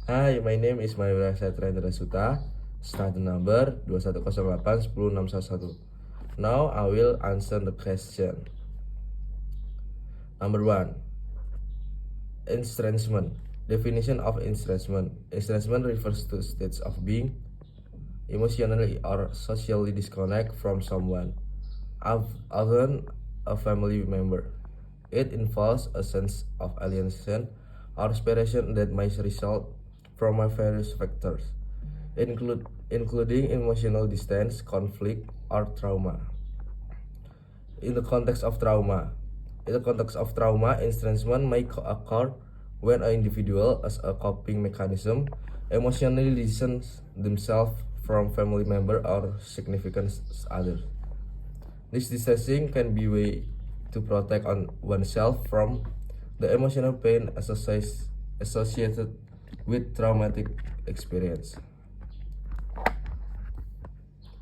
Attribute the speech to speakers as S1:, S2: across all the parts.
S1: Hi, my name is Mayura Satrendra Suta, starting number 2108 Now I will answer the question. Number 1. Estrangement. Definition of estrangement. Estrangement refers to states of being emotionally or socially disconnect from someone, often a family member. It involves a sense of alienation or separation that may result from various factors, including emotional distance, conflict, or trauma. In the context of trauma, estrangement may occur when an individual, as a coping mechanism, emotionally distance themselves from family member or significant others. This distancing can be a way to protect oneself from the emotional pain associated with traumatic experience.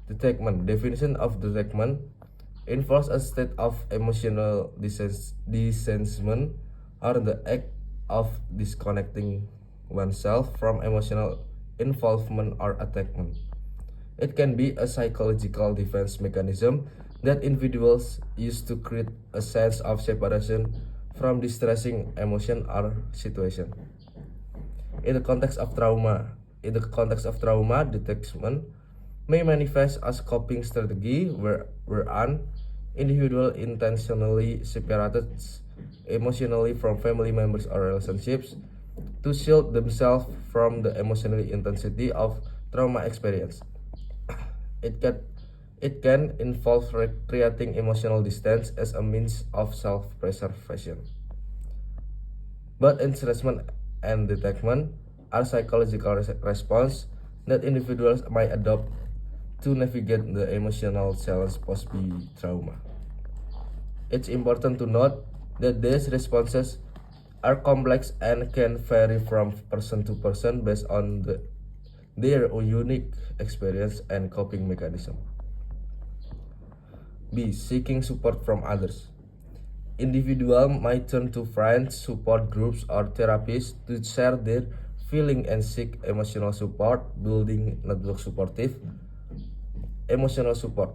S1: Detachment. Definition of detachment involves a state of emotional distachment or the act of disconnecting oneself from emotional involvement or attachment. It can be a psychological defense mechanism that individuals use to create a sense of separation from distressing emotion or situation. In the context of trauma, detachment may manifest as coping strategy where an individual intentionally separated emotionally from family members or relationships to shield themselves from the emotional intensity of trauma experience. It can it can involve creating emotional distance as a means of self-preservation. But estrangement and detachment are psychological response that individuals might adopt to navigate the emotional challenge post-trauma. It's important to note that these responses are complex and can vary from person to person based on their unique experience and coping mechanism. B. Seeking support from others. Individuals might turn to friends, support groups, or therapists to share their feelings and seek emotional support, building network supportive. Emotional support.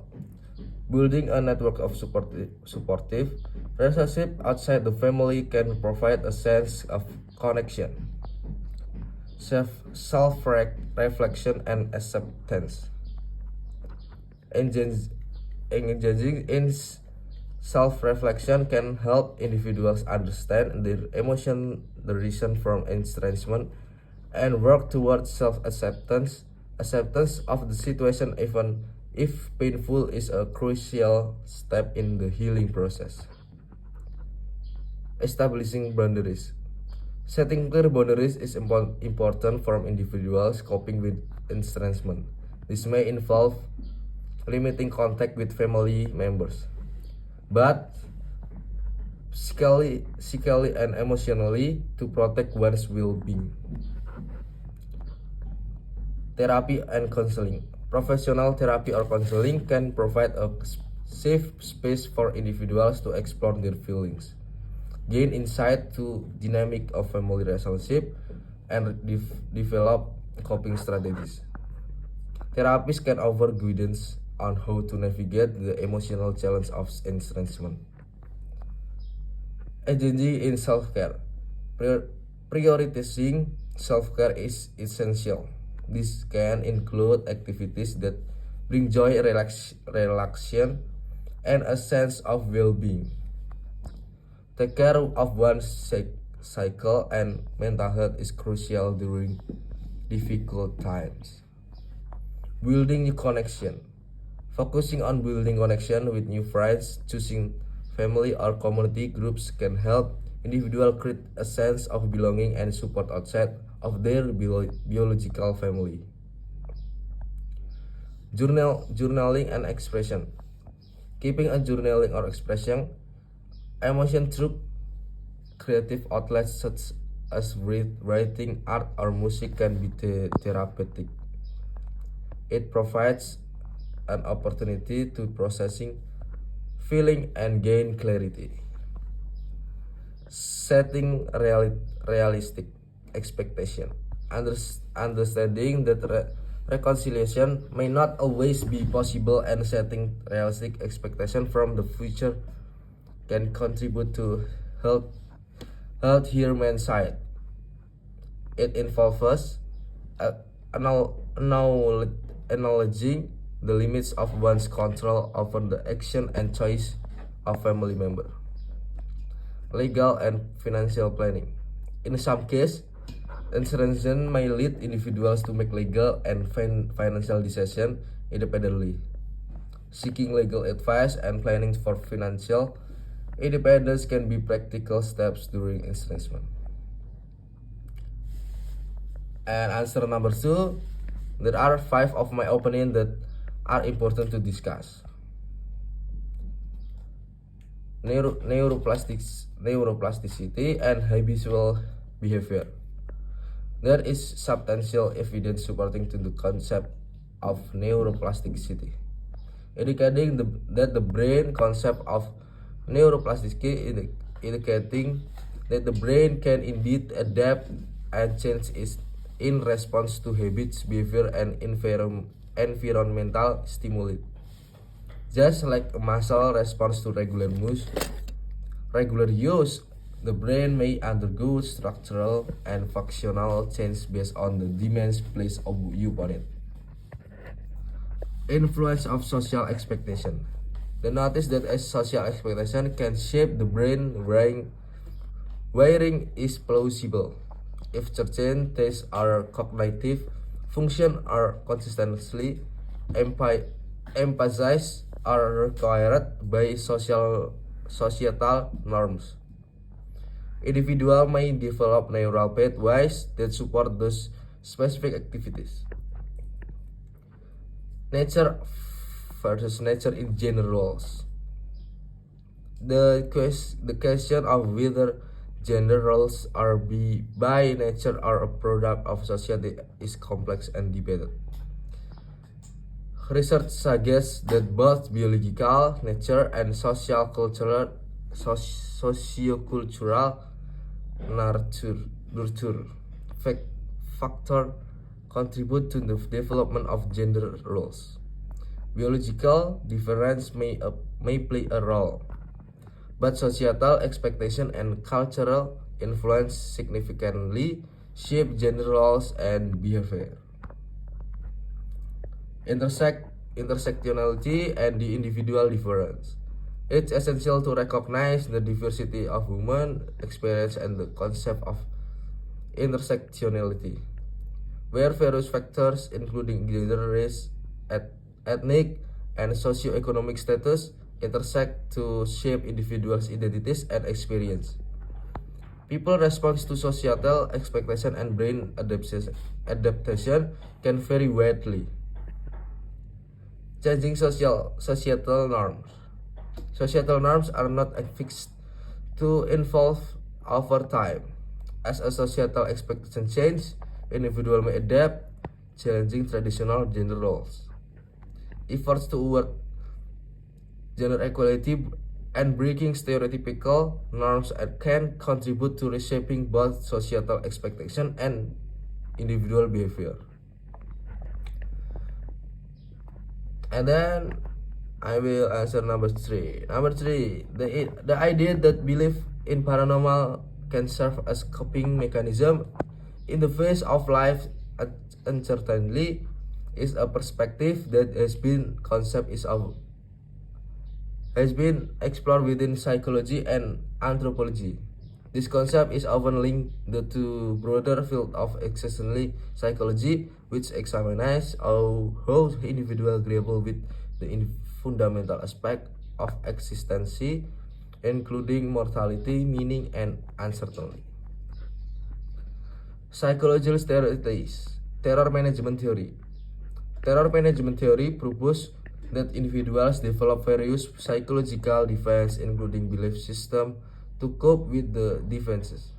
S1: Building a network of supportive relationship outside the family can provide a sense of connection, self-reflection, and acceptance. Engaging in self-reflection can help individuals understand their emotion, the reason from estrangement, and work towards self-acceptance. Acceptance of the situation, even if painful, is a crucial step in the healing process. Establishing boundaries. Setting clear boundaries is important for individuals coping with estrangement. This may involve limiting contact with family members, but physically and emotionally to protect one's well-being. Therapy and counseling. Professional therapy or counseling can provide a safe space for individuals to explore their feelings, gain insight to dynamic of family relationship, and develop coping strategies. Therapists can offer guidance on how to navigate the emotional challenge of estrangement. Engaging in self-care. Prioritizing self-care is essential. This can include activities that bring joy, relaxation, and a sense of well-being. Take care of one's cycle and mental health is crucial during difficult times. Building new connection. Focusing on building connection with new friends, choosing family or community groups can help individuals create a sense of belonging and support outside of their biological family. Journaling and expression. Keeping a journaling or expression emotion through creative outlets such as writing, art, or music can be therapeutic. It provides an opportunity to processing feeling and gain clarity. Setting realistic expectation. understanding that reconciliation may not always be possible and setting realistic expectation from the future can contribute to healthier mindset. It involves acknowledging the limits of one's control over the action and choice of family member. Legal and financial planning. In some cases, insurance may lead individuals to make legal and financial decisions independently. Seeking legal advice and planning for financial independence can be practical steps during insurance. And answer number 2, there are 5 of my opinion that are important to discuss. Neuroplasticity and habitual behavior. There is substantial evidence supporting to the concept of neuroplasticity, indicating that the brain concept of neuroplasticity indicating that the brain can indeed adapt and change in response to habits, behavior, and environmental stimuli. Just like a muscle responds to regular use, the brain may undergo structural and functional change based on the demands placed upon it. Influence of social expectation. They notice that a social expectation can shape the brain wiring is plausible if certain tastes or cognitive function are consistently emphasized are required by societal norms. Individual may develop neural pathways that support those specific activities. Nature versus nature in general. The question of whether gender roles are by nature or a product of society is complex and debated. Research suggests that both biological nature and sociocultural nurture factor contribute to the development of gender roles. Biological difference may play a role, but societal expectation and cultural influence significantly shape gender roles and behavior. Intersectionality and the individual difference. It's essential to recognize the diversity of human experience and the concept of intersectionality, where various factors including gender, race, ethnic, and socio-economic status intersect to shape individuals' identities and experience. People response to societal expectation and brain adaptation can vary widely. Changing societal norms. Societal norms are not fixed to evolve over time. As a societal expectation change, individuals may adapt, challenging traditional gender roles. Efforts toward gender equality and breaking stereotypical norms can contribute to reshaping both societal expectation and individual behavior. And then I will answer number 3. Number 3, the idea that belief in paranormal can serve as coping mechanism in the face of life uncertainty is a perspective that has been explored within psychology and anthropology. This concept is often linked to broader field of existential psychology, which examines how individuals grapple with the fundamental aspect of existence, including mortality, meaning, and uncertainty. Psychological theories. Terror management theory. Terror management theory proposes that individuals develop various psychological defenses, including belief system, to cope with the defenses.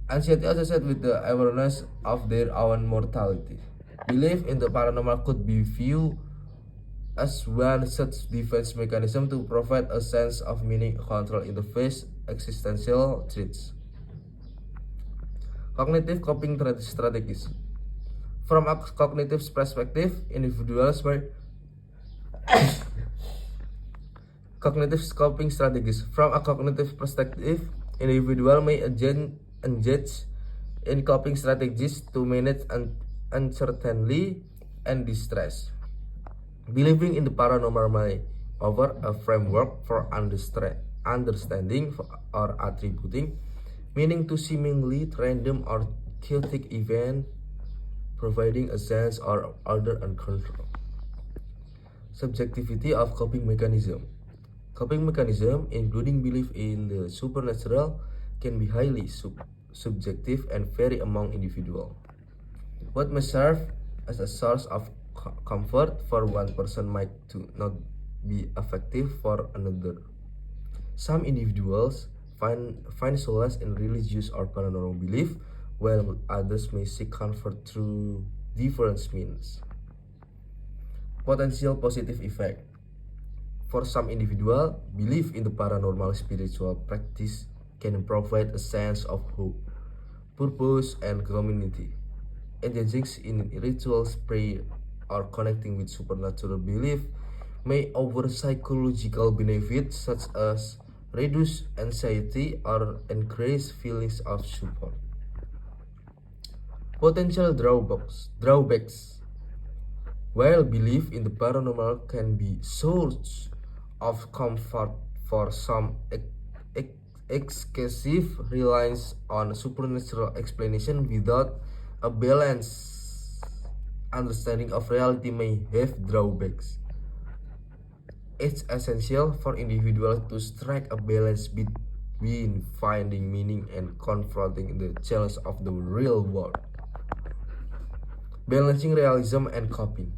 S1: Anxiety associated with the awareness of their own mortality. Belief in the paranormal could be viewed as one such defense mechanism to provide a sense of meaning control in the face existential threats. Cognitive coping strategies. From a cognitive perspective, individuals may cognitive coping strategies. From a cognitive perspective, individual may engage in coping strategies to manage uncertainty and distress. Believing in the paranormal may offer a framework for understanding or attributing meaning to seemingly random or chaotic event, providing a sense of order and control. Subjectivity of coping mechanism. Coping mechanism, including belief in the supernatural, can be highly subjective and vary among individuals. What may serve as a source of comfort for one person might not be effective for another. Some individuals find solace in religious or paranormal belief, while others may seek comfort through different means. Potential positive effect. For some individuals, belief in the paranormal spiritual practice can provide a sense of hope, purpose, and community. Engaging in rituals, prayer, or connecting with supernatural belief may offer psychological benefits such as reduce anxiety or increase feelings of support. Potential drawbacks. While belief in the paranormal can be source of comfort for some, excessive reliance on supernatural explanation without a balanced understanding of reality may have drawbacks. It's essential for individuals to strike a balance between finding meaning and confronting the challenge of the real world. Balancing realism and coping.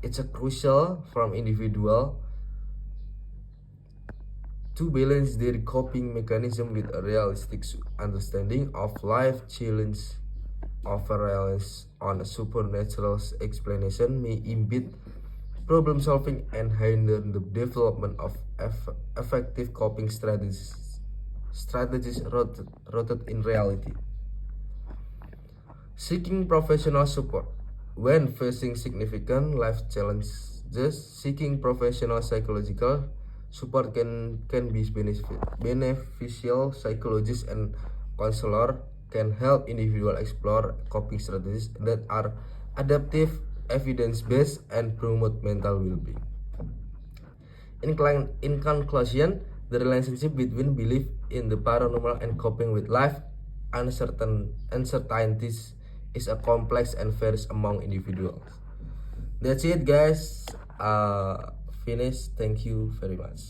S1: It's a crucial for individual to balance their coping mechanism with a realistic understanding of life challenge. Over-reliance on a supernatural explanation may impede problem solving and hinder the development of effective coping strategies rooted in reality. Seeking professional support. When facing significant life challenges, seeking professional psychological support can be beneficial. Psychologists and counselors can help individuals explore coping strategies that are adaptive, evidence-based, and promote mental well-being. In conclusion, the relationship between belief in the paranormal and coping with life uncertainties is a complex and varies among individuals. That's it, guys. Finish. Thank you very much.